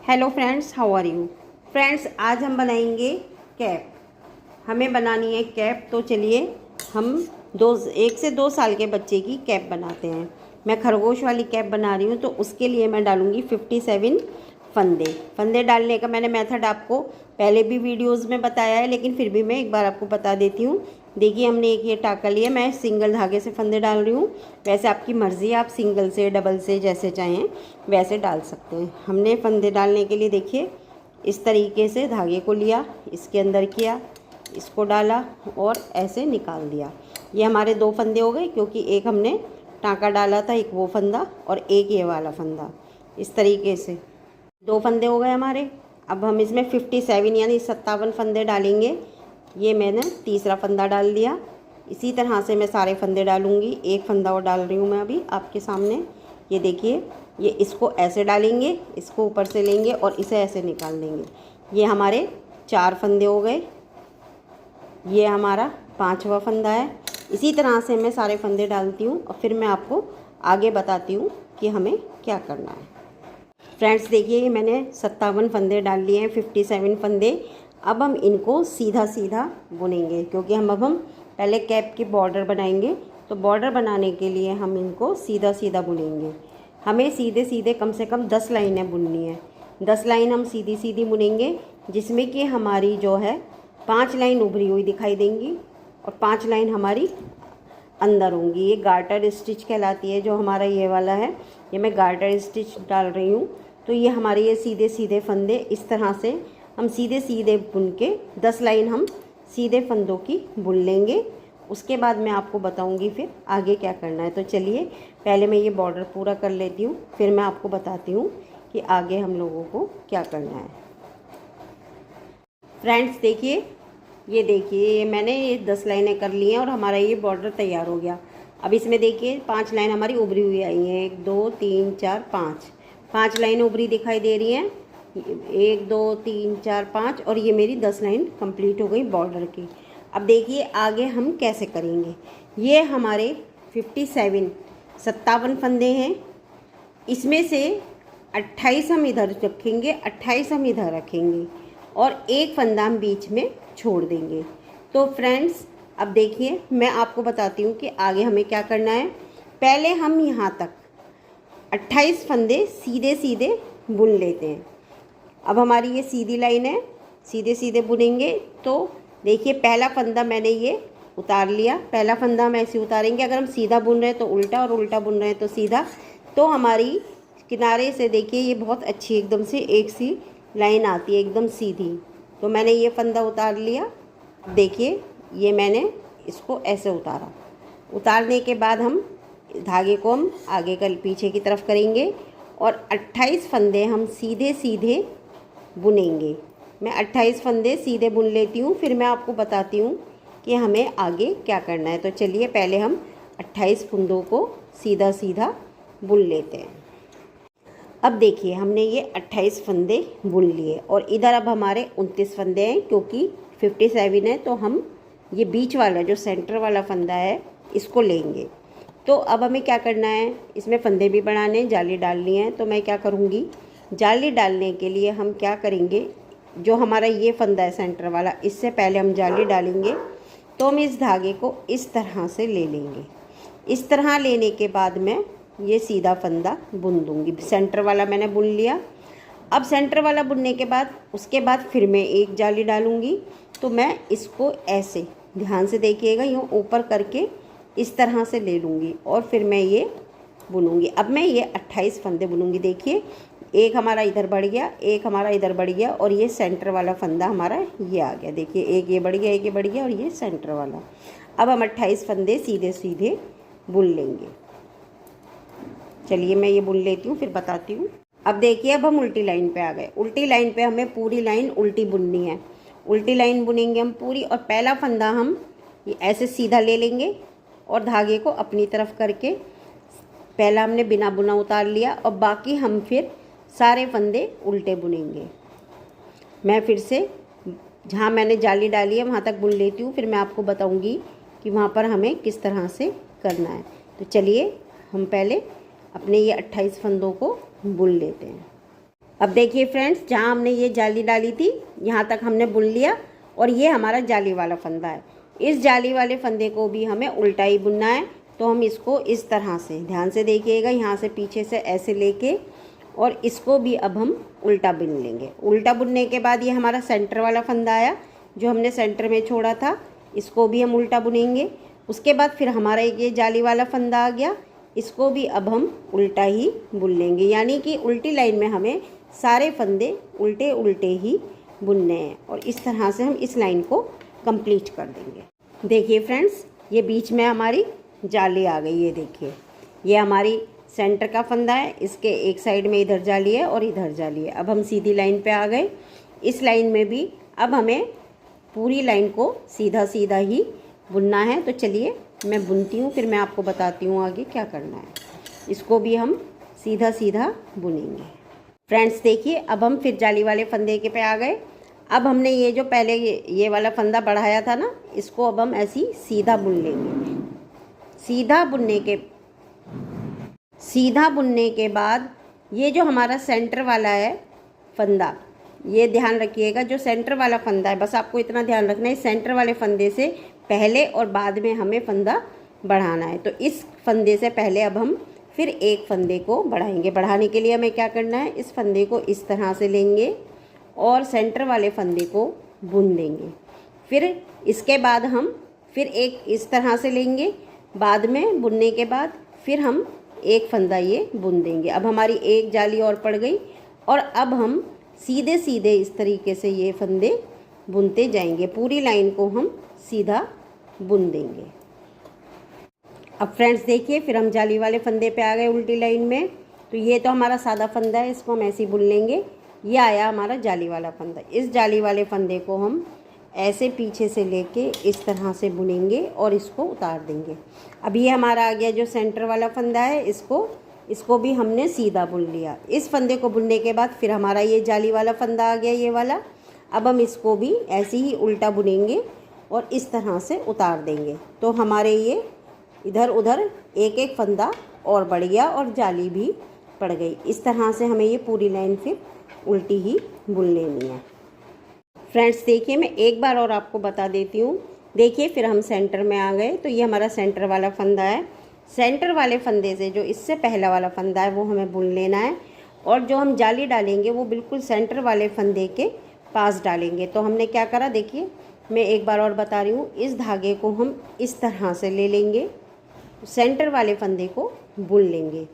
Hello friends, how are you friends. आज हम बनाएंगे कैप। हमें बनानी है कैप, तो चलिए हम 1 से 2 साल के बच्चे की कैप बनाते हैं। मैं खरगोश वाली कैप बना रही हूँ, तो उसके लिए मैं डालूँगी 57 फंदे डालने का मैंने मेथड आपको पहले भी वीडियोस में बताया है, लेकिन फिर भी मैं एक बार आपको बता देती हूँ। देखिए, हमने एक ये टाका लिया, मैं सिंगल धागे से फंदे डाल रही हूँ। वैसे आपकी मर्ज़ी है, आप सिंगल से डबल से जैसे चाहें वैसे डाल सकते हैं। हमने फंदे डालने के लिए देखिए इस तरीके से धागे को लिया, इसके अंदर किया, इसको डाला और ऐसे निकाल दिया। ये हमारे 2 फंदे हो गए, क्योंकि एक हमने टाँका डाला था, एक वो फंदा और एक ये वाला फंदा। इस तरीके से 2 फंदे हो गए हमारे। अब हम इसमें 57 यानी 57 फंदे डालेंगे। ये मैंने तीसरा फंदा डाल दिया। इसी तरह से मैं सारे फंदे डालूँगी। एक फंदा और डाल रही हूँ मैं अभी आपके सामने। ये देखिए, ये इसको ऐसे डालेंगे, इसको ऊपर से लेंगे और इसे ऐसे निकाल देंगे। ये हमारे 4 फंदे हो गए। ये हमारा 5वां फंदा है। इसी तरह से मैं सारे फंदे डालती हूँ और फिर मैं आपको आगे बताती हूँ कि हमें क्या करना है। फ्रेंड्स देखिए, ये मैंने 57 फंदे डाल लिए हैं, 57 फंदे। अब हम इनको सीधा सीधा बुनेंगे, क्योंकि अब हम पहले कैप की बॉर्डर बनाएंगे। तो बॉर्डर बनाने के लिए हम इनको सीधा सीधा बुनेंगे। हमें सीधे सीधे कम से कम 10 लाइनें बुननी है। 10 लाइन हम सीधी सीधी बुनेंगे, जिसमें कि हमारी जो है 5 लाइन उभरी हुई दिखाई देंगी और 5 लाइन हमारी अंदर होंगी। ये गार्टर स्टिच कहलाती है। जो हमारा ये वाला है, ये मैं गार्टर स्टिच डाल रही हूँ। तो ये हमारे ये सीधे सीधे फंदे इस तरह से हम सीधे सीधे बुन के 10 लाइन हम सीधे फंदों की बुन लेंगे। उसके बाद मैं आपको बताऊंगी फिर आगे क्या करना है। तो चलिए पहले मैं ये बॉर्डर पूरा कर लेती हूँ, फिर मैं आपको बताती हूँ कि आगे हम लोगों को क्या करना है। फ्रेंड्स देखिए, ये देखिए मैंने ये 10 लाइनें कर ली हैं और हमारा ये बॉर्डर तैयार हो गया। अब इसमें देखिए 5 लाइन हमारी उभरी हुई आई हैं। 1 2 3 4 5 लाइनें उभरी दिखाई दे रही हैं। 1 2 3 4 5 और ये मेरी 10 लाइन कंप्लीट हो गई बॉर्डर की। अब देखिए आगे हम कैसे करेंगे। ये हमारे 57 फंदे हैं। इसमें से 28 हम इधर रखेंगे, 28 हम इधर रखेंगे और एक फंदा हम बीच में छोड़ देंगे। तो फ्रेंड्स अब देखिए, मैं आपको बताती हूँ कि आगे हमें क्या करना है। पहले हम यहाँ तक 28 फंदे सीधे सीधे बुन लेते हैं। अब हमारी ये सीधी लाइन है, सीधे सीधे बुनेंगे। तो देखिए पहला फंदा मैंने ये उतार लिया। पहला फंदा हम ऐसे उतारेंगे। अगर हम सीधा बुन रहे हैं तो उल्टा और उल्टा बुन रहे हैं तो सीधा। तो हमारी किनारे से देखिए ये बहुत अच्छी एकदम से एक सी लाइन आती है, एकदम सीधी। तो मैंने ये फंदा उतार लिया। देखिए ये मैंने इसको ऐसे उतारा। उतारने के बाद हम धागे को हम आगे कर पीछे की तरफ करेंगे और 28 फंदे हम सीधे सीधे बुनेंगे। मैं 28 फंदे सीधे बुन लेती हूँ, फिर मैं आपको बताती हूँ कि हमें आगे क्या करना है। तो चलिए पहले हम 28 फंदों को सीधा सीधा बुन लेते हैं। अब देखिए हमने ये 28 फंदे बुन लिए और इधर अब हमारे 29 फंदे हैं, क्योंकि 57 है। तो हम ये बीच वाला जो सेंटर वाला फंदा है इसको लेंगे। तो अब हमें क्या करना है, इसमें फंदे भी बढ़ाने, जाली डालनी है। तो मैं क्या करूँगी, जाली डालने के लिए हम क्या करेंगे, जो हमारा ये फंदा है सेंटर वाला, इससे पहले हम जाली डालेंगे। तो हम इस धागे को इस तरह से ले लेंगे। इस तरह लेने के बाद मैं ये सीधा फंदा बुन दूँगी। सेंटर वाला मैंने बुन लिया। अब सेंटर वाला बुनने के बाद उसके बाद फिर मैं एक जाली डालूँगी। तो मैं इसको ऐसे ध्यान से देखिएगा, यूँ ऊपर करके इस तरह से ले लूँगी और फिर मैं ये बुनूँगी। अब मैं ये 28 फंदे बुनूँगी। देखिए एक हमारा इधर बढ़ गया, एक हमारा इधर बढ़ गया और ये सेंटर वाला फंदा हमारा ये आ गया। देखिए एक ये बढ़ गया, एक ये बढ़ गया और ये सेंटर वाला। अब हम 28 फंदे सीधे सीधे बुन लेंगे। चलिए मैं ये बुन लेती हूँ, फिर बताती हूँ। अब देखिए अब हम उल्टी लाइन पे आ गए। उल्टी लाइन पे हमें पूरी लाइन उल्टी बुननी है। उल्टी लाइन बुनेंगे हम पूरी। और पहला फंदा हम ये ऐसे सीधा ले लेंगे और धागे को अपनी तरफ करके पहला हमने बिना बुना उतार लिया और बाकी हम फिर सारे फंदे उल्टे बुनेंगे। मैं फिर से जहाँ मैंने जाली डाली है वहाँ तक बुन लेती हूँ, फिर मैं आपको बताऊँगी कि वहाँ पर हमें किस तरह से करना है। तो चलिए हम पहले अपने ये 28 फंदों को बुन लेते हैं। अब देखिए फ्रेंड्स, जहाँ हमने ये जाली डाली थी यहाँ तक हमने बुन लिया और ये हमारा जाली वाला फंदा है। इस जाली वाले फंदे को भी हमें उल्टा ही बुनना है। तो हम इसको इस तरह से ध्यान से देखिएगा, यहाँ से पीछे से ऐसे लेके और इसको भी अब हम उल्टा बुन लेंगे। उल्टा बुनने के बाद ये हमारा सेंटर वाला फंदा आया जो हमने सेंटर में छोड़ा था, इसको भी हम उल्टा बुनेंगे। उसके बाद फिर हमारा एक ये जाली वाला फंदा आ गया, इसको भी अब हम उल्टा ही बुन लेंगे। यानी कि उल्टी लाइन में हमें सारे फंदे उल्टे उल्टे ही बुनने हैं और इस तरह से हम इस लाइन को कंप्लीट कर देंगे। देखिए फ्रेंड्स, ये बीच में हमारी जाली आ गई है। देखिए ये हमारी सेंटर का फंदा है, इसके एक साइड में इधर जाली है और इधर जाली है। अब हम सीधी लाइन पे आ गए। इस लाइन में भी अब हमें पूरी लाइन को सीधा सीधा ही बुनना है। तो चलिए मैं बुनती हूँ, फिर मैं आपको बताती हूँ आगे क्या करना है। इसको भी हम सीधा सीधा बुनेंगे। फ्रेंड्स देखिए, अब हम फिर जाली वाले फंदे के पे आ गए। अब हमने ये जो पहले ये वाला फंदा बढ़ाया था ना, इसको अब हम ऐसी सीधा बुन लेंगे। सीधा बुनने के बाद ये जो हमारा सेंटर वाला है फंदा, ये ध्यान रखिएगा, जो सेंटर वाला फंदा है, बस आपको इतना ध्यान रखना है, सेंटर वाले फंदे से पहले और बाद में हमें फंदा बढ़ाना है। तो इस फंदे से पहले अब हम फिर एक फंदे को बढ़ाएंगे। बढ़ाने के लिए हमें क्या करना है, इस फंदे को इस तरह से लेंगे और सेंटर वाले फंदे को बुन देंगे। फिर इसके बाद हम फिर एक इस तरह से लेंगे, बाद में बुनने के बाद फिर हम एक फंदा ये बुन देंगे। अब हमारी एक जाली और पड़ गई और अब हम सीधे सीधे इस तरीके से ये फंदे बुनते जाएंगे। पूरी लाइन को हम सीधा बुन देंगे। अब फ्रेंड्स देखिए, फिर हम जाली वाले फंदे पे आ गए उल्टी लाइन में। तो ये तो हमारा सादा फंदा है, इसको हम ऐसे ही बुन लेंगे। ये आया हमारा जाली वाला फंदा। इस जाली वाले फंदे को हम ऐसे पीछे से लेके इस तरह से बुनेंगे और इसको उतार देंगे। अब ये हमारा आ गया जो सेंटर वाला फंदा है, इसको भी हमने सीधा बुन लिया। इस फंदे को बुनने के बाद फिर हमारा ये जाली वाला फंदा आ गया, ये वाला। अब हम इसको भी ऐसे ही उल्टा बुनेंगे और इस तरह से उतार देंगे। तो हमारे ये इधर उधर एक एक फंदा और बढ़ गया और जाली भी पड़ गई। इस तरह से हमें ये पूरी लाइन फिर उल्टी ही बुन लेनी है। फ्रेंड्स देखिए, मैं एक बार और आपको बता देती हूँ। देखिए फिर हम सेंटर में आ गए। तो ये हमारा सेंटर वाला फंदा है। सेंटर वाले फंदे से जो इससे पहला वाला फंदा है वो हमें बुन लेना है और जो हम जाली डालेंगे वो बिल्कुल सेंटर वाले फंदे के पास डालेंगे। तो हमने क्या करा, देखिए मैं एक बार और बता रही हूँ। इस धागे को हम इस तरह से ले लेंगे, सेंटर वाले फंदे को बुन लेंगे।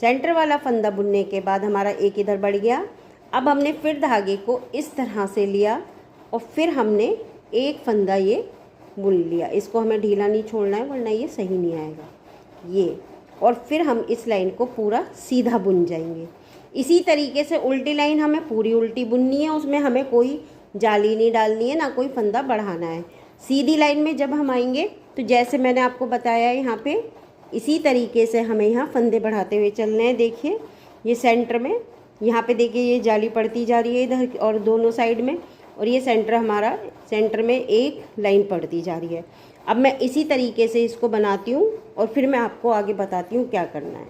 सेंटर वाला फंदा बुनने के बाद हमारा एक इधर बढ़ गया। अब हमने फिर धागे को इस तरह से लिया और फिर हमने एक फंदा ये बुन लिया। इसको हमें ढीला नहीं छोड़ना है वरना ये सही नहीं आएगा ये। और फिर हम इस लाइन को पूरा सीधा बुन जाएंगे। इसी तरीके से उल्टी लाइन हमें पूरी उल्टी बुननी है, उसमें हमें कोई जाली नहीं डालनी है, ना कोई फंदा बढ़ाना है। सीधी लाइन में जब हम आएंगे तो जैसे मैंने आपको बताया यहाँ पे, इसी तरीके से हमें यहाँ फंदे बढ़ाते हुए चलने हैं। देखिए ये सेंटर में, यहाँ पे देखिए ये जाली पड़ती जा रही है इधर और दोनों साइड में, और ये सेंटर हमारा, सेंटर में एक लाइन पड़ती जा रही है। अब मैं इसी तरीके से इसको बनाती हूँ और फिर मैं आपको आगे बताती हूँ क्या करना है।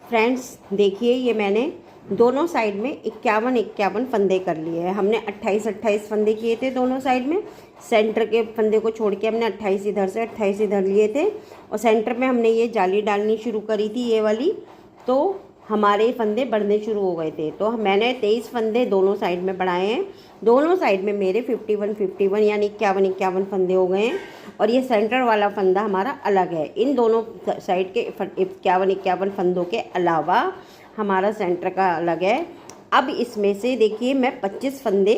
फ्रेंड्स देखिए, ये मैंने दोनों साइड में 51 फंदे कर लिए हैं। हमने 28 फंदे किए थे दोनों साइड में। सेंटर के फंदे को छोड़ के हमने 28 इधर से 28 इधर लिए थे और सेंटर में हमने ये जाली डालनी शुरू करी थी ये वाली। तो हमारे फंदे बढ़ने शुरू हो गए थे। तो मैंने 23 फंदे दोनों साइड में बढ़ाए हैं। दोनों साइड में मेरे 51 यानी 51 फंदे हो गए हैं और ये सेंटर वाला फंदा हमारा अलग है। इन दोनों साइड के 51 फंदों के अलावा हमारा सेंटर का अलग है। अब इसमें से देखिए मैं 25 फंदे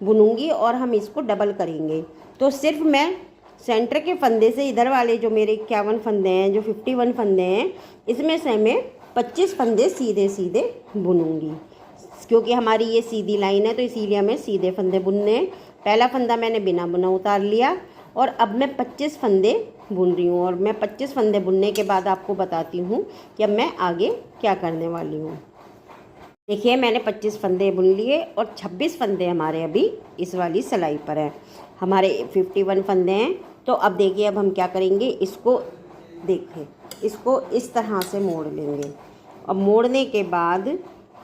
बुनूंगी और हम इसको डबल करेंगे। तो सिर्फ मैं सेंटर के फंदे से इधर वाले जो मेरे 51 फंदे हैं, जो 51 फंदे हैं, इसमें से मैं 25 फंदे सीधे सीधे बुनूंगी। क्योंकि हमारी ये सीधी लाइन है तो इसीलिए हमें सीधे फंदे बुनने हैं। पहला फंदा मैंने बिना बुना उतार लिया और अब मैं 25 फंदे बुन रही हूँ और मैं 25 फंदे बुनने के बाद आपको बताती हूँ कि अब मैं आगे क्या करने वाली हूँ। देखिए मैंने 25 फंदे बुन लिए और 26 फंदे हमारे अभी इस वाली सिलाई पर हैं। हमारे 51 फंदे हैं। तो अब देखिए अब हम क्या करेंगे, इसको देखिए इसको इस तरह से मोड़ लेंगे और मोड़ने के बाद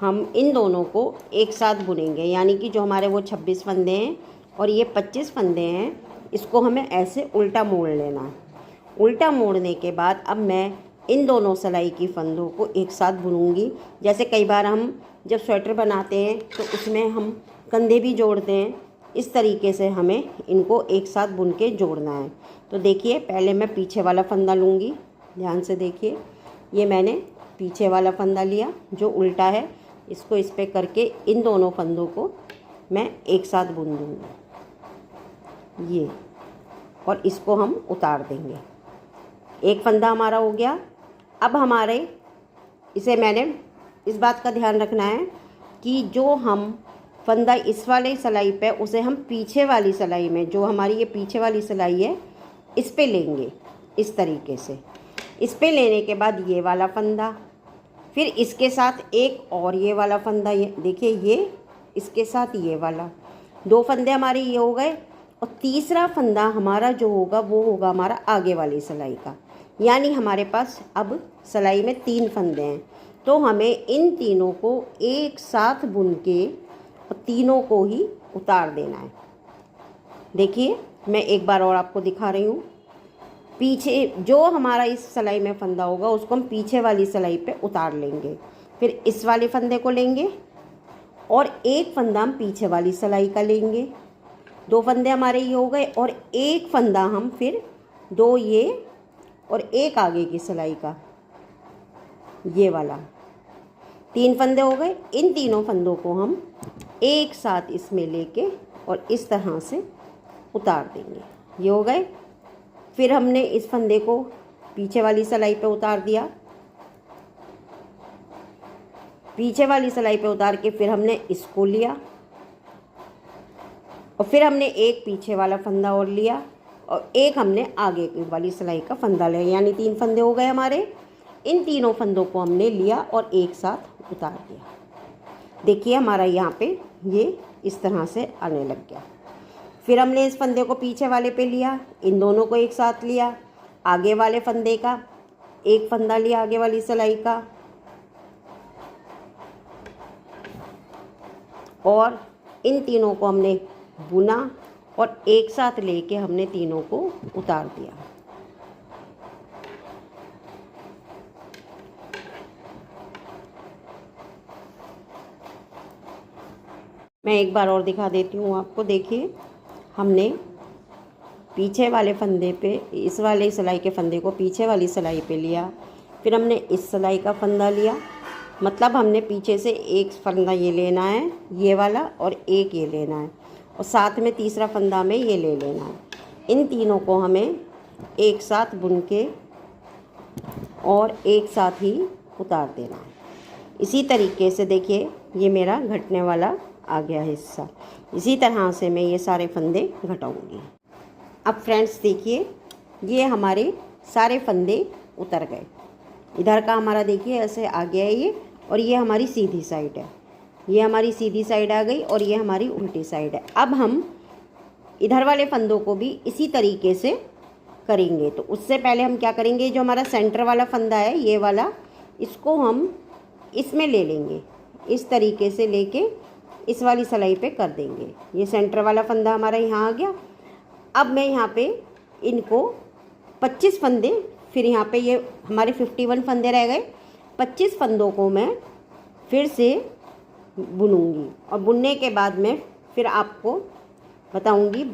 हम इन दोनों को एक साथ बुनेंगे, यानी कि जो हमारे वो 26 फंदे हैं और ये 25 फंदे हैं, इसको हमें ऐसे उल्टा मोड़ लेना है। उल्टा मोड़ने के बाद अब मैं इन दोनों सिलाई की फंदों को एक साथ बुनूंगी। जैसे कई बार हम जब स्वेटर बनाते हैं तो उसमें हम कंधे भी जोड़ते हैं, इस तरीके से हमें इनको एक साथ बुन के जोड़ना है। तो देखिए, पहले मैं पीछे वाला फंदा लूँगी, ध्यान से देखिए। ये मैंने पीछे वाला फंदा लिया जो उल्टा है, इसको इस पे करके इन दोनों फंदों को मैं एक साथ बुन दूँगी ये, और इसको हम उतार देंगे। एक फंदा हमारा हो गया। अब हमारे इसे मैंने इस बात का ध्यान रखना है कि जो हम फंदा इस वाले सिलाई पे, उसे हम पीछे वाली सिलाई में, जो हमारी ये पीछे वाली सिलाई है, इस पे लेंगे इस तरीके से। इस पे लेने के बाद ये वाला फंदा, फिर इसके साथ एक और ये वाला फंदा, ये देखिए, ये इसके साथ ये वाला, 2 फंदे हमारे ये हो गए। और तीसरा फंदा हमारा जो होगा वो होगा हमारा आगे वाली सिलाई का, यानी हमारे पास अब सिलाई में 3 फंदे हैं। तो हमें इन तीनों को एक साथ बुन के और तीनों को ही उतार देना है। देखिए, मैं एक बार और आपको दिखा रही हूँ। पीछे जो हमारा इस सिलाई में फंदा होगा उसको हम पीछे वाली सिलाई पे उतार लेंगे, फिर इस वाले फंदे को लेंगे और एक फंदा हम पीछे वाली सिलाई का लेंगे। 2 फंदे हमारे ये हो गए, और एक फंदा हम फिर 2 ये और एक आगे की सिलाई का, ये वाला, 3 फंदे हो गए। इन तीनों फंदों को हम एक साथ इसमें लेके और इस तरह से उतार देंगे, ये हो गए। फिर हमने इस फंदे को पीछे वाली सिलाई पे उतार दिया, पीछे वाली सिलाई पे उतार के फिर हमने इसको लिया, और फिर हमने एक पीछे वाला फंदा और लिया, और एक हमने आगे की वाली सिलाई का फंदा लिया, यानी 3 फंदे हो गए हमारे। इन तीनों फंदों को हमने लिया और एक साथ उतार दिया। देखिए, हमारा यहाँ पे ये इस तरह से आने लग गया। फिर हमने इस फंदे को पीछे वाले पे लिया, इन दोनों को एक साथ लिया, आगे वाले फंदे का एक फंदा लिया आगे वाली सिलाई का, और इन तीनों को हमने बुना और एक साथ लेके हमने तीनों को उतार दिया। मैं एक बार और दिखा देती हूँ आपको। देखिए, हमने पीछे वाले फंदे पे, इस वाले सिलाई के फंदे को पीछे वाली सिलाई पे लिया, फिर हमने इस सिलाई का फंदा लिया, मतलब हमने पीछे से एक फंदा ये लेना है, ये वाला, और एक ये लेना है, और साथ में तीसरा फंदा हमें ये ले लेना है। इन तीनों को हमें एक साथ बुन के और एक साथ ही उतार देना है। इसी तरीके से देखिए, ये मेरा घटने वाला आ गया हिस्सा। इसी तरह से मैं ये सारे फंदे घटाऊंगी। अब फ्रेंड्स देखिए, ये हमारे सारे फंदे उतर गए। इधर का हमारा देखिए ऐसे आ गया है ये, और ये हमारी सीधी साइड है, ये हमारी सीधी साइड आ गई, और ये हमारी उल्टी साइड है। अब हम इधर वाले फंदों को भी इसी तरीके से करेंगे। तो उससे पहले हम क्या करेंगे, जो हमारा सेंटर वाला फंदा है ये वाला, इसको हम इसमें ले लेंगे, इस तरीके से लेके इस वाली सिलाई पे कर देंगे। ये सेंटर वाला फंदा हमारा यहाँ आ गया। अब मैं यहाँ पे इनको 25 फंदे, फिर यहाँ पे ये हमारे 51 फंदे रह गए, 25 फंदों को मैं फिर से बुनूंगी, और बुनने के बाद मैं फिर आपको बताऊंगी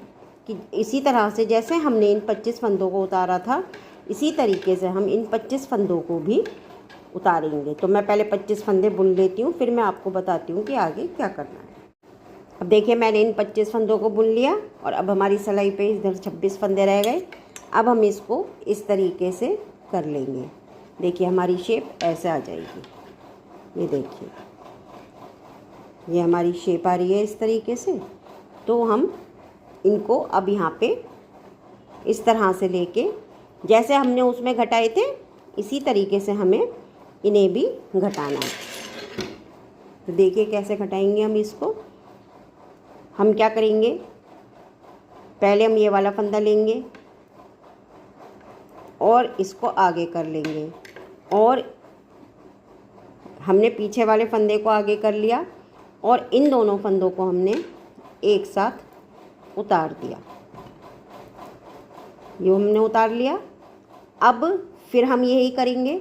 कि इसी तरह से जैसे हमने इन 25 फंदों को उतारा था, इसी तरीके से हम इन 25 फंदों को भी उतारेंगे। तो मैं पहले 25 फंदे बुन लेती हूँ, फिर मैं आपको बताती हूँ कि आगे क्या करना है। अब देखिए, मैंने इन 25 फंदों को बुन लिया, और अब हमारी सिलाई पे इधर 26 फंदे रह गए। अब हम इसको इस तरीके से कर लेंगे। देखिए, हमारी शेप ऐसे आ जाएगी। ये देखिए, ये हमारी शेप आ रही है इस तरीके से। तो हम इनको अब यहाँ पे इस तरह से लेके, जैसे हमने उसमें घटाए थे, इसी तरीके से हमें इन्हें भी घटाना है। तो देखिए कैसे घटाएंगे हम इसको। हम क्या करेंगे, पहले हम ये वाला फंदा लेंगे और इसको आगे कर लेंगे, और हमने पीछे वाले फंदे को आगे कर लिया और इन दोनों फंदों को हमने एक साथ उतार दिया। ये हमने उतार लिया। अब फिर हम यही करेंगे,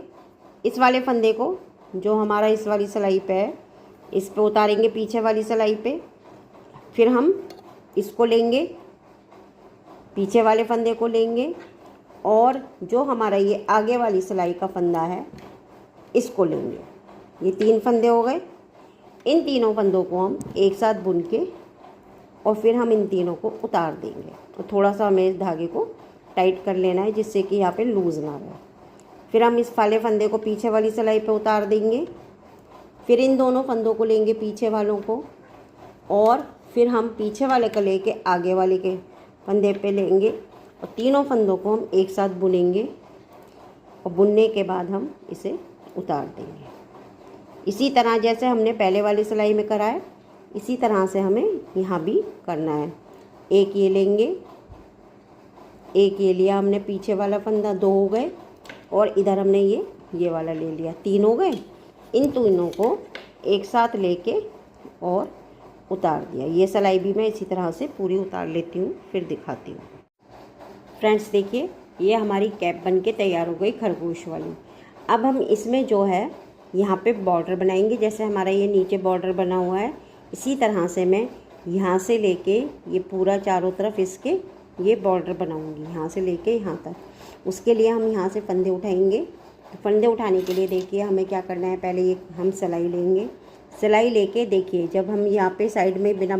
इस वाले फंदे को जो हमारा इस वाली सिलाई पे है इस पे उतारेंगे पीछे वाली सिलाई पे। फिर हम इसको लेंगे, पीछे वाले फंदे को लेंगे और जो हमारा ये आगे वाली सिलाई का फंदा है इसको लेंगे। ये 3 फंदे हो गए। इन तीनों फंदों को हम एक साथ बुन के और फिर हम इन तीनों को उतार देंगे। तो थोड़ा सा हमें इस धागे को टाइट कर लेना है जिससे कि यहाँ पे लूज़ ना रहे। फिर हम इस वाले फंदे को पीछे वाली सिलाई पे उतार देंगे। फिर इन दोनों फंदों को लेंगे पीछे वालों को और फिर हम पीछे वाले को लेके आगे वाले के फंदे पे लेंगे और तीनों फंदों को हम एक साथ बुनेंगे और बुनने के बाद हम इसे उतार देंगे। इसी तरह जैसे हमने पहले वाली सिलाई में करा है इसी तरह से हमें यहाँ भी करना है। एक ये लेंगे, एक ये लिया हमने पीछे वाला फंदा, 2 हो गए और इधर हमने ये वाला ले लिया, 3 हो गए। इन तीनों को एक साथ लेके और उतार दिया। ये सिलाई भी मैं इसी तरह से पूरी उतार लेती हूँ, फिर दिखाती हूँ। फ्रेंड्स देखिए ये हमारी कैप बन के तैयार हो गई खरगोश वाली। अब हम इसमें जो है यहाँ पे बॉर्डर बनाएंगे। जैसे हमारा ये नीचे बॉर्डर बना हुआ है इसी तरह से मैं यहाँ से लेके ये पूरा चारों तरफ इसके ये बॉर्डर बनाऊँगी, यहाँ से लेके यहाँ तक। उसके लिए हम यहाँ से फंदे उठाएंगे। तो फंदे उठाने के लिए देखिए हमें क्या करना है, पहले ये हम सिलाई लेंगे। सिलाई लेके देखिए जब हम यहाँ पे साइड में बिना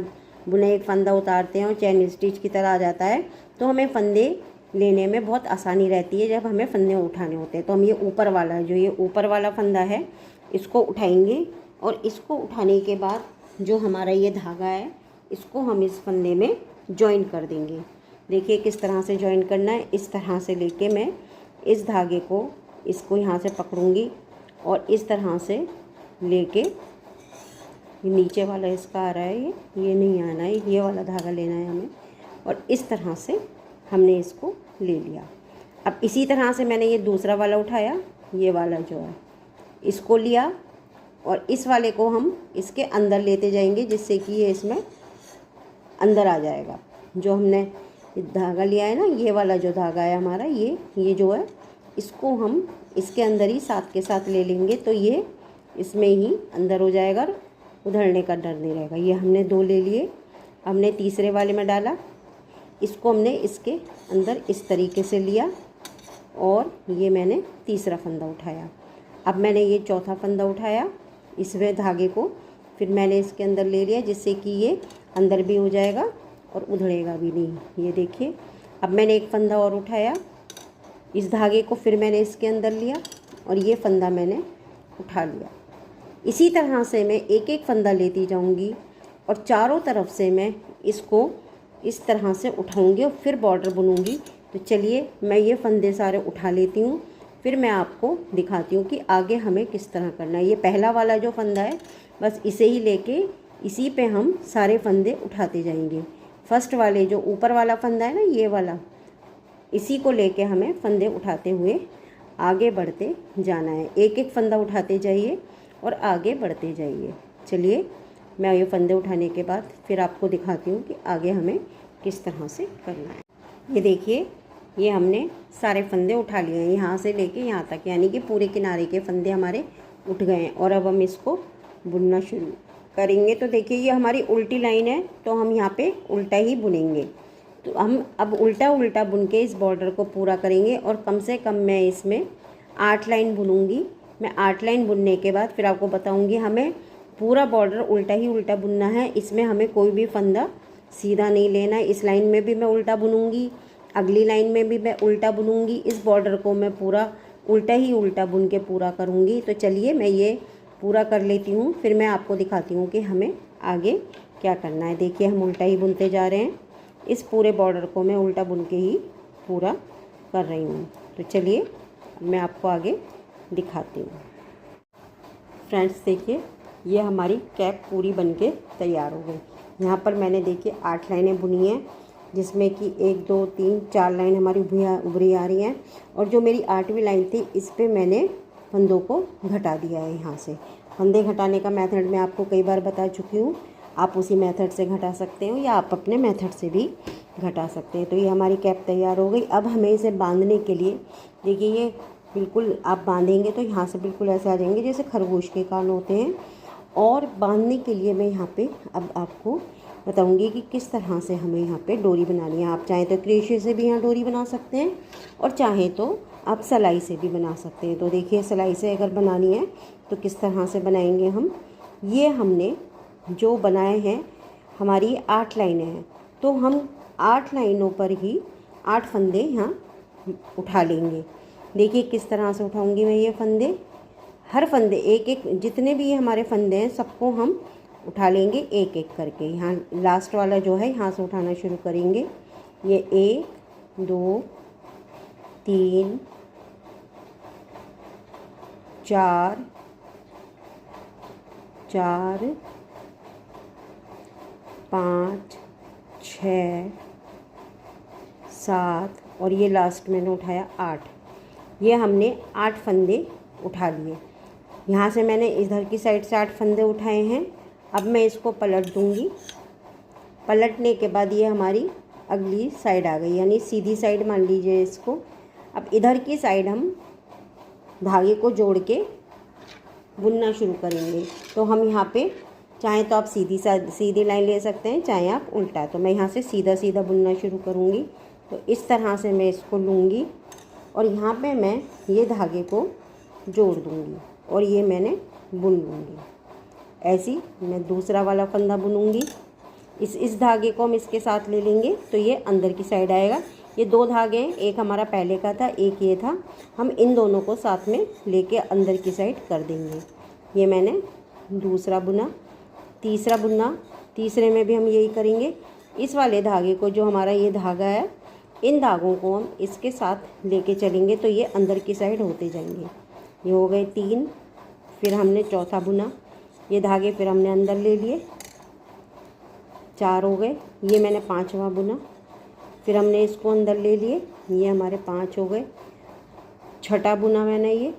बुने एक फंदा उतारते हैं और चैन स्टिच की तरह आ जाता है तो हमें फंदे लेने में बहुत आसानी रहती है। जब हमें फंदे उठाने होते हैं तो हम ये ऊपर वाला जो ये ऊपर वाला फंदा है इसको उठाएंगे और इसको उठाने के बाद जो हमारा ये धागा है इसको हम इस फंदे में जॉइन कर देंगे। देखिए किस तरह से जॉइन करना है। इस तरह से लेके मैं इस धागे को इसको यहाँ से पकड़ूँगी और इस तरह से लेके नीचे वाला इसका आ रहा है ये नहीं आना है, ये वाला धागा लेना है हमें और इस तरह से हमने इसको ले लिया। अब इसी तरह से मैंने ये दूसरा वाला उठाया, ये वाला जो है इसको लिया और इस वाले को हम इसके अंदर लेते जाएंगे जिससे कि ये इसमें अंदर आ जाएगा। जो हमने धागा लिया है ना, ये वाला जो धागा है हमारा ये जो है इसको हम इसके अंदर ही साथ के साथ ले लेंगे तो ये इसमें ही अंदर हो जाएगा, उधड़ने का डर नहीं रहेगा। ये हमने 2 ले लिए। हमने तीसरे वाले में डाला, इसको हमने इसके अंदर इस तरीके से लिया और ये मैंने तीसरा फंदा उठाया। अब मैंने ये चौथा फंदा उठाया, इसमें धागे को फिर मैंने इसके अंदर ले लिया जिससे कि ये अंदर भी हो जाएगा और उधड़ेगा भी नहीं। ये देखिए अब मैंने एक फंदा और उठाया, इस धागे को फिर मैंने इसके अंदर लिया और ये फंदा मैंने उठा लिया। इसी तरह से मैं एक एक फंदा लेती जाऊंगी और चारों तरफ से मैं इसको इस तरह से उठाऊंगी और फिर बॉर्डर बुनूंगी। तो चलिए मैं ये फंदे सारे उठा लेती हूँ, फिर मैं आपको दिखाती हूँ कि आगे हमें किस तरह करना है। ये पहला वाला जो फंदा है बस इसे ही लेके इसी पे हम सारे फंदे उठाते जाएंगे। फर्स्ट वाले जो ऊपर वाला फंदा है ना, ये वाला, इसी को लेके हमें फंदे उठाते हुए आगे बढ़ते जाना है। एक एक फंदा उठाते जाइए और आगे बढ़ते जाइए। चलिए मैं ये फंदे उठाने के बाद फिर आपको दिखाती हूँ कि आगे हमें किस तरह से करना है। ये देखिए ये हमने सारे फंदे उठा लिए हैं यहाँ से लेके यहाँ तक, यानी कि पूरे किनारे के फंदे हमारे उठ गए हैं और अब हम इसको बुनना शुरू करेंगे। तो देखिए ये हमारी उल्टी लाइन है तो हम यहाँ पे उल्टा ही बुनेंगे। तो हम अब उल्टा उल्टा बुन के इस बॉर्डर को पूरा करेंगे और कम से कम मैं इसमें 8 लाइन बुनूंगी। मैं 8 लाइन बुनने के बाद फिर आपको बताऊंगी हमें पूरा बॉर्डर उल्टा ही उल्टा बुनना है। इसमें हमें कोई भी फंदा सीधा नहीं लेना है। इस लाइन में भी मैं उल्टा बुनूंगी, अगली लाइन में भी मैं उल्टा बुनूंगी। इस बॉर्डर को मैं पूरा उल्टा ही उल्टा बुन के पूरा करूंगी। तो चलिए मैं ये पूरा कर लेती हूँ, फिर मैं आपको दिखाती हूँ कि हमें आगे क्या करना है। देखिए हम उल्टा ही बुनते जा रहे हैं, इस पूरे बॉर्डर को मैं उल्टा बुन के ही पूरा कर रही हूँ। तो चलिए मैं आपको आगे दिखाती हूँ। फ्रेंड्स देखिए ये हमारी कैप पूरी बनके तैयार हो गई। यहाँ पर मैंने देखिए 8 लाइनें बुनी हैं जिसमें कि 1 2 3 4 लाइन हमारी उभरी आ रही हैं और जो मेरी 8वीं लाइन थी इस पे मैंने फंदों को घटा दिया है यहाँ से। फंदे घटाने का मेथड मैं आपको कई बार बता चुकी हूँ। आप उसी मेथड से घटा सकते हो या आप अपने मेथड से भी घटा सकते हैं। तो ये हमारी कैप तैयार हो गई। अब हमें इसे बांधने के लिए, देखिए ये बिल्कुल आप बांधेंगे तो यहाँ से बिल्कुल ऐसे आ जाएंगे जैसे खरगोश के कान होते हैं। और बांधने के लिए मैं यहाँ पे अब आपको बताऊंगी कि किस तरह से हमें यहाँ पे डोरी बनानी है। आप चाहें तो क्रोशे से भी यहाँ डोरी बना सकते हैं और चाहें तो आप सिलाई से भी बना सकते हैं। तो देखिए सिलाई से अगर बनानी है तो किस तरह से बनाएंगे हम। ये हमने जो बनाए हैं, हमारी 8 लाइनें हैं, तो हम 8 लाइनों पर ही 8 फंदे यहाँ उठा लेंगे। देखिए किस तरह से उठाऊंगी मैं ये फंदे। हर फंदे एक एक, जितने भी हमारे फंदे हैं सबको हम उठा लेंगे एक एक करके। यहाँ लास्ट वाला जो है यहाँ से उठाना शुरू करेंगे। ये 1 2 3 4 4 5 6 7 और ये लास्ट मैंने उठाया 8। ये हमने 8 फंदे उठा लिए। यहाँ से मैंने इधर की साइड से 8 फंदे उठाए हैं। अब मैं इसको पलट दूँगी। पलटने के बाद ये हमारी अगली साइड आ गई, यानी सीधी साइड मान लीजिए इसको। अब इधर की साइड हम धागे को जोड़ के बुनना शुरू करेंगे। तो हम यहाँ पे चाहें तो आप सीधी लाइन ले सकते हैं, चाहे आप उल्टा। तो मैं यहाँ से सीधा सीधा बुनना शुरू करूँगी। तो इस तरह से मैं इसको लूँगी और यहाँ पे मैं ये धागे को जोड़ दूँगी और ये मैंने बुन लूँगी। ऐसी मैं दूसरा वाला फंदा बुनूँगी। इस धागे को हम इसके साथ ले लेंगे तो ये अंदर की साइड आएगा। ये 2 धागे हैं, एक हमारा पहले का था, एक ये था। हम इन दोनों को साथ में लेके अंदर की साइड कर देंगे। ये मैंने दूसरा बुना। तीसरा बुना, तीसरे में भी हम यही करेंगे। इस वाले धागे को, जो हमारा ये धागा है, इन धागों को हम इसके साथ लेके चलेंगे तो ये अंदर की साइड होते जाएंगे। ये हो गए 3। फिर हमने चौथा बुना, ये धागे फिर हमने अंदर ले लिए, 4 हो गए। ये मैंने 5वां बुना, फिर हमने इसको अंदर ले लिए, ये हमारे 5 हो गए। छठा बुना मैंने ये,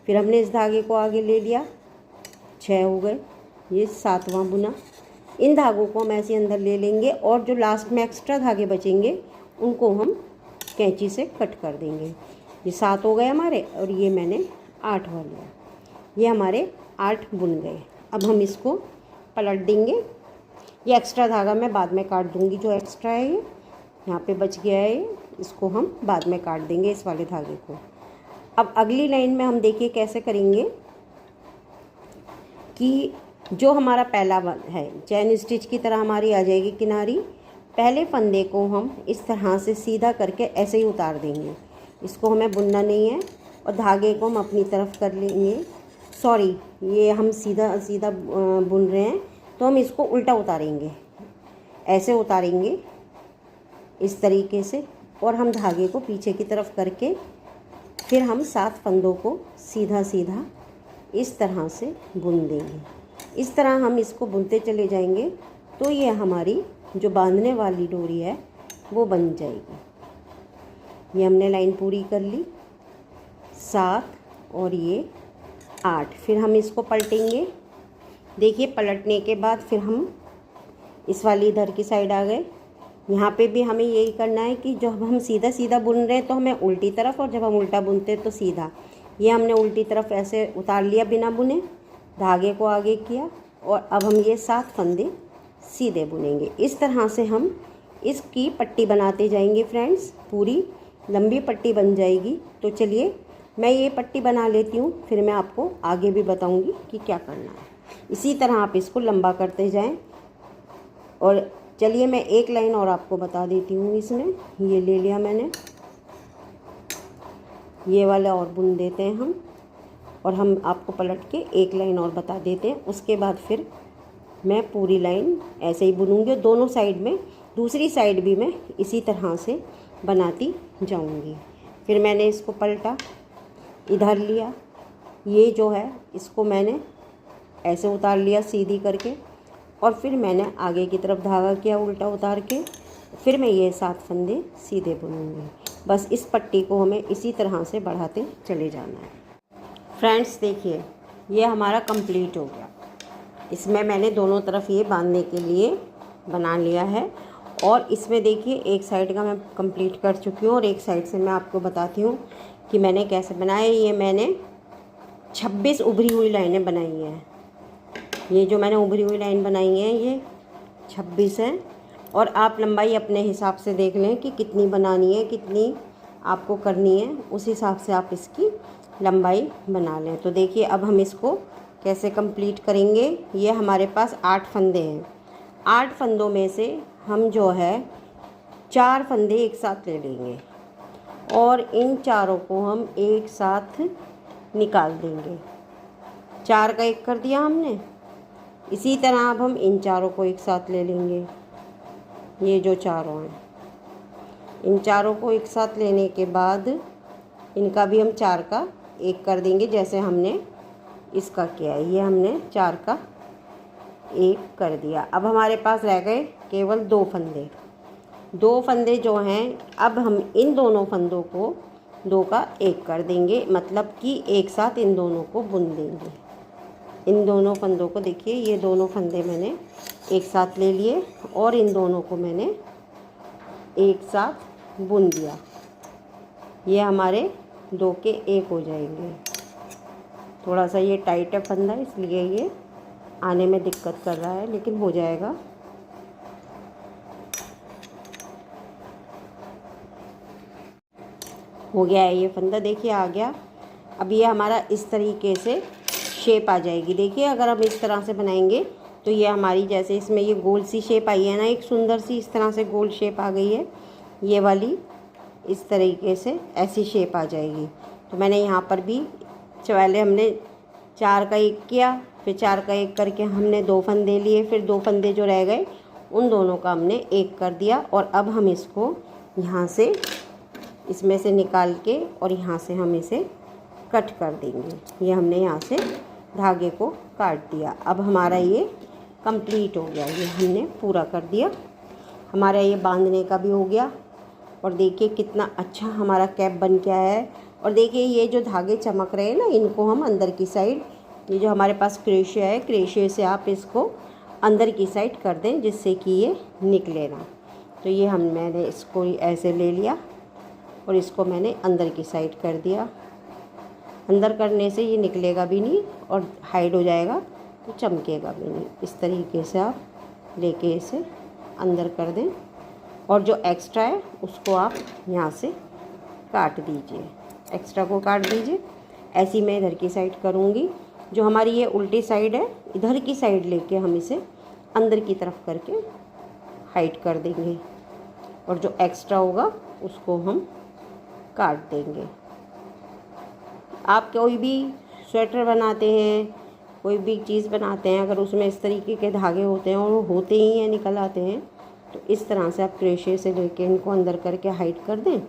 फिर हमने इस धागे को आगे ले लिया, 6 हो गए। ये 7वां बुना। इन धागों को हम ऐसे अंदर ले लेंगे और जो लास्ट में एक्स्ट्रा धागे बचेंगे उनको हम कैंची से कट कर देंगे। ये 7 हो गए हमारे और ये मैंने 8वां लिया। ये हमारे 8 बुन गए। अब हम इसको पलट देंगे। ये एक्स्ट्रा धागा मैं बाद में काट दूंगी, जो एक्स्ट्रा है ये यहाँ पे बच गया है, इसको हम बाद में काट देंगे इस वाले धागे को। अब अगली लाइन में हम देखिए कैसे करेंगे कि जो हमारा पहला है चैन स्टिच की तरह हमारी आ जाएगी किनारी। पहले फंदे को हम इस तरह से सीधा करके ऐसे ही उतार देंगे। इसको हमें बुनना नहीं है और धागे को हम अपनी तरफ कर लेंगे। सॉरी, ये हम सीधा सीधा बुन रहे हैं तो हम इसको उल्टा उतारेंगे, ऐसे उतारेंगे इस तरीके से और हम धागे को पीछे की तरफ करके फिर हम 7 फंदों को सीधा सीधा इस तरह से बुन देंगे। इस तरह हम इसको बुनते चले जाएंगे तो ये हमारी जो बांधने वाली डोरी है वो बन जाएगी। ये हमने लाइन पूरी कर ली, 7 और ये 8। फिर हम इसको पलटेंगे। देखिए पलटने के बाद फिर हम इस वाली इधर की साइड आ गए। यहाँ पे भी हमें यही करना है कि जब हम सीधा सीधा बुन रहे हैं तो हमें उल्टी तरफ, और जब हम उल्टा बुनते हैं तो सीधा। ये हमने उल्टी तरफ ऐसे उतार लिया बिना बुने, धागे को आगे किया और अब हम ये 7 फंदे सीधे बुनेंगे। इस तरह से हम इसकी पट्टी बनाते जाएंगे फ्रेंड्स, पूरी लंबी पट्टी बन जाएगी। तो चलिए मैं ये पट्टी बना लेती हूँ, फिर मैं आपको आगे भी बताऊँगी कि क्या करना है। इसी तरह आप इसको लंबा करते जाएं। और चलिए मैं एक लाइन और आपको बता देती हूँ। इसमें ये ले लिया मैंने, ये वाला और बुन देते हैं हम, और हम आपको पलट के एक लाइन और बता देते हैं। उसके बाद फिर मैं पूरी लाइन ऐसे ही बुनूंगी और दोनों साइड में, दूसरी साइड भी मैं इसी तरह से बनाती जाऊंगी। फिर मैंने इसको पलटा, इधर लिया, ये जो है इसको मैंने ऐसे उतार लिया सीधी करके और फिर मैंने आगे की तरफ धागा किया उल्टा उतार के। फिर मैं ये 7 फंदे सीधे बुनूंगी। बस इस पट्टी को हमें इसी तरह से बढ़ाते चले जाना है। फ्रेंड्स देखिए ये हमारा कंप्लीट हो गया। इसमें मैंने दोनों तरफ ये बांधने के लिए बना लिया है। और इसमें देखिए एक साइड का मैं कंप्लीट कर चुकी हूँ और एक साइड से मैं आपको बताती हूँ कि मैंने कैसे बनाया। ये मैंने 26 उभरी हुई लाइनें बनाई हैं। ये जो मैंने उभरी हुई लाइन बनाई है ये 26 है। और आप लंबाई अपने हिसाब से देख लें कि कितनी बनानी है, कितनी आपको करनी है, उस हिसाब से आप इसकी लंबाई बना लें। तो देखिए अब हम इसको कैसे कंप्लीट करेंगे। ये हमारे पास 8 फंदे हैं। 8 फंदों में से हम जो है 4 फंदे एक साथ ले लेंगे और इन चारों को हम एक साथ निकाल देंगे। 4 का 1 कर दिया हमने। इसी तरह अब हम इन चारों को एक साथ ले लेंगे। ये जो चारों हैं, इन चारों को एक साथ लेने के बाद इनका भी हम 4 का 1 कर देंगे, जैसे हमने इसका किया है। ये हमने 4 का 1 कर दिया। अब हमारे पास रह गए केवल 2 फंदे। 2 फंदे जो हैं, अब हम इन दोनों फंदों को 2 का 1 कर देंगे, मतलब कि एक साथ इन दोनों को बुन देंगे। इन दोनों फंदों को देखिए, ये दोनों फंदे मैंने एक साथ ले लिए और इन दोनों को मैंने एक साथ बुन दिया। ये हमारे 2 के 1 हो जाएंगे। थोड़ा सा ये टाइट है फंदा, इसलिए ये आने में दिक्कत कर रहा है, लेकिन हो जाएगा। हो गया है ये फंदा, देखिए आ गया। अब ये हमारा इस तरीके से शेप आ जाएगी। देखिए अगर हम इस तरह से बनाएंगे तो ये हमारी, जैसे इसमें ये गोल सी शेप आई है ना, एक सुंदर सी इस तरह से गोल शेप आ गई है। ये वाली इस तरीके से ऐसी शेप आ जाएगी। तो मैंने यहाँ पर भी पहले हमने 4 का 1 किया, फिर 4 का 1 करके हमने 2 फंदे लिए, फिर 2 फंदे जो रह गए उन दोनों का हमने 1 कर दिया। और अब हम इसको यहाँ से, इसमें से निकाल के और यहाँ से हम इसे कट कर देंगे। ये हमने यहाँ से धागे को काट दिया। अब हमारा ये कंप्लीट हो गया, ये हमने पूरा कर दिया। हमारा ये बांधने का भी हो गया। और देखिए कितना अच्छा हमारा कैप बन के आया है। और देखिए ये जो धागे चमक रहे हैं ना, इनको हम अंदर की साइड, ये जो हमारे पास क्रेशिया है, क्रेशिया से आप इसको अंदर की साइड कर दें, जिससे कि ये निकले ना। तो ये मैंने इसको ऐसे ले लिया और इसको मैंने अंदर की साइड कर दिया। अंदर करने से ये निकलेगा भी नहीं और हाइड हो जाएगा, तो चमकेगा भी नहीं। इस तरीके से आप लेके इसे अंदर कर दें और जो एक्स्ट्रा है उसको आप यहाँ से काट दीजिए, एक्स्ट्रा को काट दीजिए। ऐसी मैं इधर की साइड करूँगी। जो हमारी ये उल्टी साइड है, इधर की साइड लेके हम इसे अंदर की तरफ करके हाइड कर देंगे और जो एक्स्ट्रा होगा उसको हम काट देंगे। आप कोई भी स्वेटर बनाते हैं, कोई भी चीज़ बनाते हैं, अगर उसमें इस तरीके के धागे होते हैं और वो होते ही हैं, निकल आते हैं, तो इस तरह से आप क्रोशे से लेके इनको अंदर करके हाइड कर दें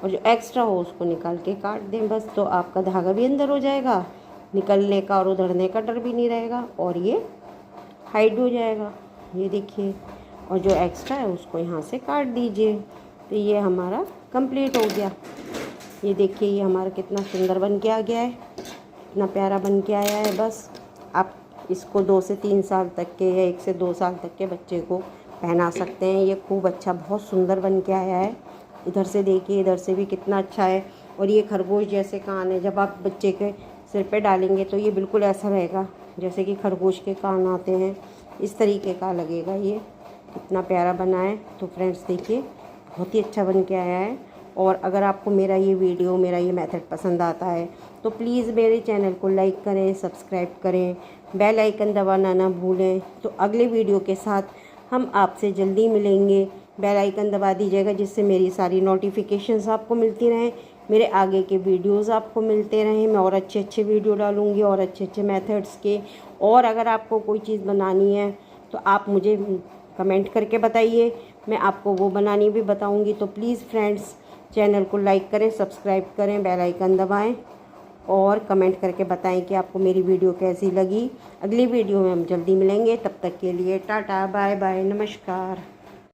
और जो एक्स्ट्रा हो उसको निकाल के काट दें बस। तो आपका धागा भी अंदर हो जाएगा, निकलने का और उधड़ने का डर भी नहीं रहेगा और ये हाइड हो जाएगा। ये देखिए, और जो एक्स्ट्रा है उसको यहाँ से काट दीजिए। तो ये हमारा कंप्लीट हो गया। ये देखिए ये हमारा कितना सुंदर बन के आ गया है, कितना प्यारा बन के आया है। बस आप इसको 2 से 3 साल तक के या 1 से 2 साल तक के बच्चे को पहना सकते हैं। ये खूब अच्छा, बहुत सुंदर बन के आया है। इधर से देखिए, इधर से भी कितना अच्छा है। और ये खरगोश जैसे कान है, जब आप बच्चे के सिर पे डालेंगे तो ये बिल्कुल ऐसा रहेगा जैसे कि खरगोश के कान आते हैं, इस तरीके का लगेगा। ये कितना प्यारा बना है। तो फ्रेंड्स देखिए, बहुत ही अच्छा बन के आया है। और अगर आपको मेरा ये वीडियो, मेरा ये मेथड पसंद आता है तो प्लीज़ मेरे चैनल को लाइक करें, सब्सक्राइब करें, बेल आइकन दबाना ना भूलें। तो अगले वीडियो के साथ हम आपसे जल्दी मिलेंगे। बेल आइकन दबा दीजिएगा जिससे मेरी सारी नोटिफिकेशंस आपको मिलती रहें, मेरे आगे के वीडियोस आपको मिलते रहें। मैं और अच्छे अच्छे वीडियो डालूँगी और अच्छे अच्छे मेथड्स के। और अगर आपको कोई चीज़ बनानी है तो आप मुझे कमेंट करके बताइए, मैं आपको वो बनानी भी बताऊँगी। तो प्लीज़ फ्रेंड्स, चैनल को लाइक करें, सब्सक्राइब करें, बेल आइकन दबाएं और कमेंट करके बताएं कि आपको मेरी वीडियो कैसी लगी। अगली वीडियो में हम जल्दी मिलेंगे, तब तक के लिए टाटा, बाय बाय, नमस्कार।